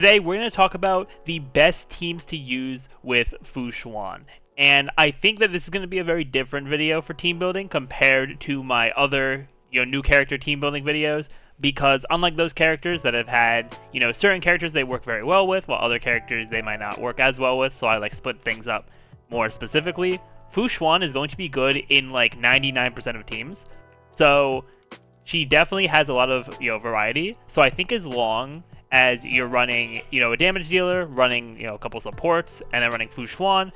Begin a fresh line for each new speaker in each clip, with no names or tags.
Today, we're going to talk about the best teams to use with Fu Xuan. And I think that this is going to be a very different video for team building compared to my other, new character team building videos, because unlike those characters that have had, certain characters they work very well with, while other characters they might not work as well with, so I split things up more specifically. Fu Xuan is going to be good in 99% of teams. So she definitely has a lot of, variety. So I think as long as you're running, a damage dealer, running, a couple supports, and then running Fu Xuan,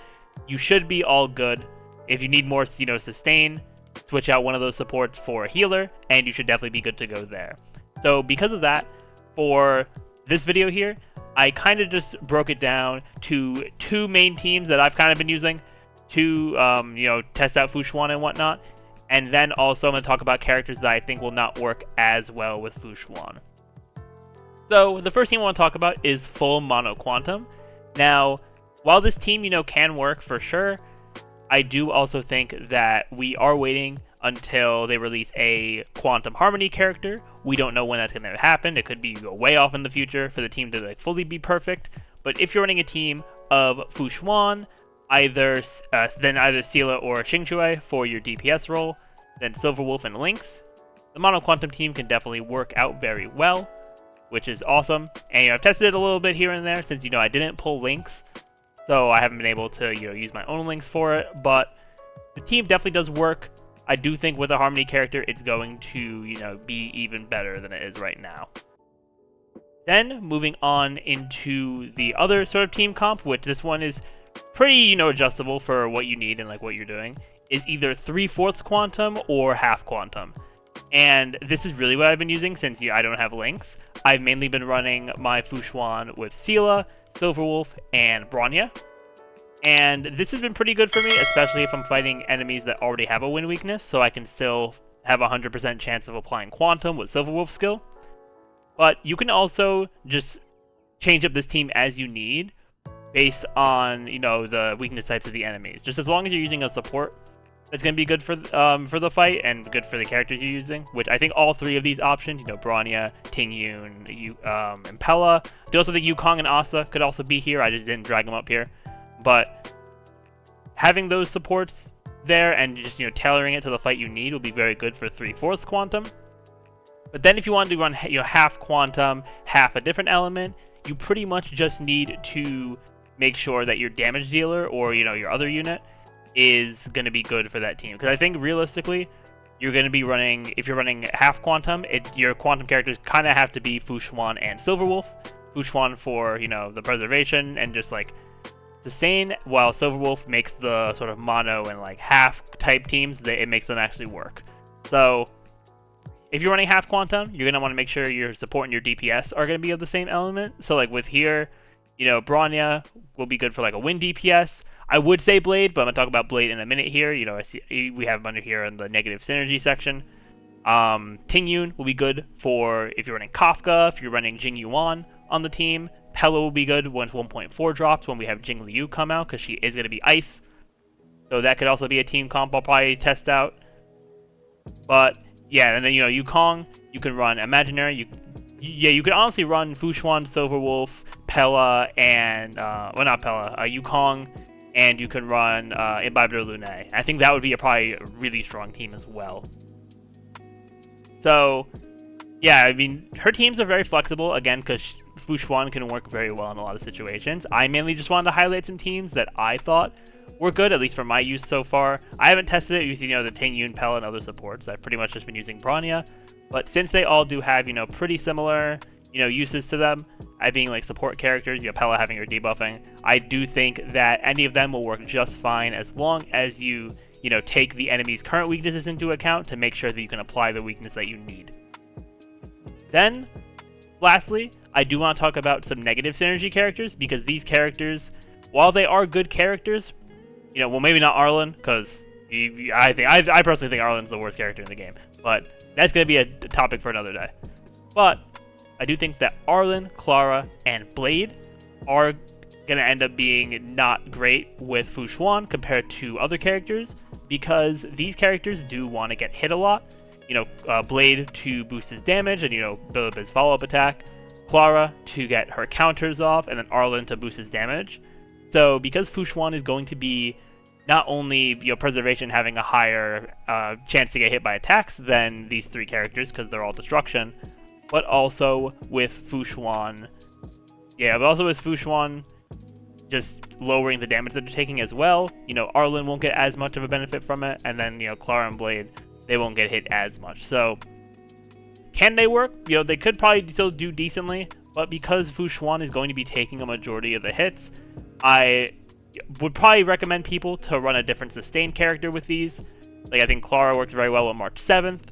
you should be all good. If you need more, sustain, switch out one of those supports for a healer, and you should definitely be good to go there. So because of that, for this video here, I kind of just broke it down to two main teams that I've kind of been using to, test out Fu Xuan and whatnot. And then also I'm going to talk about characters that I think will not work as well with Fu Xuan. So the first team I want to talk about is full mono quantum. Now, while this team, can work for sure, I do also think that we are waiting until they release a quantum harmony character. We don't know when that's going to happen. It could be way off in the future for the team to fully be perfect. But if you're running a team of Fu Xuan, either Sela or Xingchui for your DPS role, then Silverwolf and Lynx, the mono quantum team can definitely work out very well, which is awesome. And I've tested it a little bit here and there since I didn't pull Lynx, so I haven't been able to use my own Lynx for it. But the team definitely does work. I do think with a harmony character, it's going to be even better than it is right now. Then moving on into the other sort of team comp, which this one is pretty adjustable for what you need and what you're doing, is either 3/4 quantum or half quantum. And this is really what I've been using since I don't have Lynx. I've mainly been running my Fu Xuan with Sela, Silverwolf, and Bronya. And this has been pretty good for me, especially if I'm fighting enemies that already have a wind weakness, so I can still have a 100% chance of applying Quantum with Silverwolf's skill. But you can also just change up this team as you need, based on, the weakness types of the enemies. Just as long as you're using a support, it's going to be good for the fight and good for the characters you're using, which I think all three of these options, Bronya, Tingyun, and Pella. I do also think Yukong and Asa could also be here. I just didn't drag them up here. But having those supports there and just, tailoring it to the fight you need will be very good for 3/4 quantum. But then if you want to run, half quantum, half a different element, you pretty much just need to make sure that your damage dealer or, your other unit is going to be good for that team. Because I think realistically, you're going to be running, if you're running half quantum, your quantum characters kind of have to be Fu Xuan and Silverwolf. Fu Xuan for, the preservation and just sustain, while Silverwolf makes the sort of mono and half type teams, it makes them actually work. So if you're running half quantum, you're going to want to make sure your support and your DPS are going to be of the same element. So with here, Bronya will be good for a wind DPS. I would say Blade, but I'm going to talk about Blade in a minute here. I see we have him under here in the negative synergy section. Tingyun will be good for if you're running Kafka, if you're running Jingliu on the team. Pella will be good once 1.4 drops when we have Jingliu come out, because she is going to be ice. So that could also be a team comp I'll probably test out. But yeah, and then Yukong, you can run Imaginary. You could honestly run Fu Xuan, Silverwolf, Pella, and not Pella, Yukong, and you can run Imbibitor Lunae. I think that would be probably a really strong team as well. So yeah, I mean, her teams are very flexible, again, because Fu Xuan can work very well in a lot of situations. I mainly just wanted to highlight some teams that I thought were good, at least for my use so far. I haven't tested it with, the Tingyun, Pella, and other supports. I've pretty much just been using Bronya. But since they all do have, pretty similar, uses to them, being support characters, Pella having her debuffing, I do think that any of them will work just fine as long as you, take the enemy's current weaknesses into account to make sure that you can apply the weakness that you need. Then, lastly, I do want to talk about some negative synergy characters, because these characters, while they are good characters, well, maybe not Arlen, because I personally think Arlen's the worst character in the game, but that's going to be a topic for another day. But I do think that Arlen, Clara, and Blade are going to end up being not great with Fu Xuan compared to other characters, because these characters do want to get hit a lot. Blade to boost his damage and, build up his follow-up attack. Clara to get her counters off, and then Arlen to boost his damage. So because Fu Xuan is going to be not only preservation having a higher chance to get hit by attacks than these 3 characters because they're all destruction, but also with Fu Xuan, just lowering the damage that they're taking as well. Arlen won't get as much of a benefit from it, and then Clara and Blade, they won't get hit as much. So can they work? They could probably still do decently, but because Fu Xuan is going to be taking a majority of the hits, I would probably recommend people to run a different sustained character with these. I think Clara works very well with March 7th.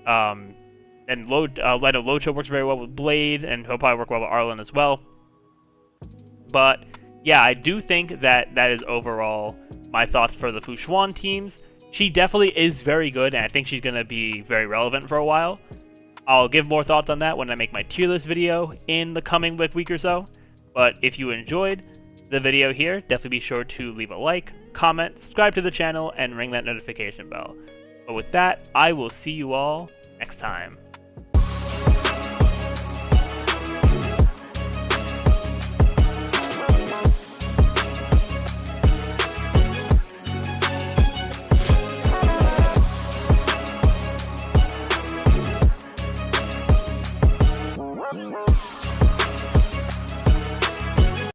And Leto Locho works very well with Blade, and he'll probably work well with Arlen as well. But yeah, I do think that is overall my thoughts for the Fu Xuan teams. She definitely is very good, and I think she's going to be very relevant for a while. I'll give more thoughts on that when I make my tier list video in the coming week or so. But if you enjoyed the video here, definitely be sure to leave a like, comment, subscribe to the channel, and ring that notification bell. But with that, I will see you all next time.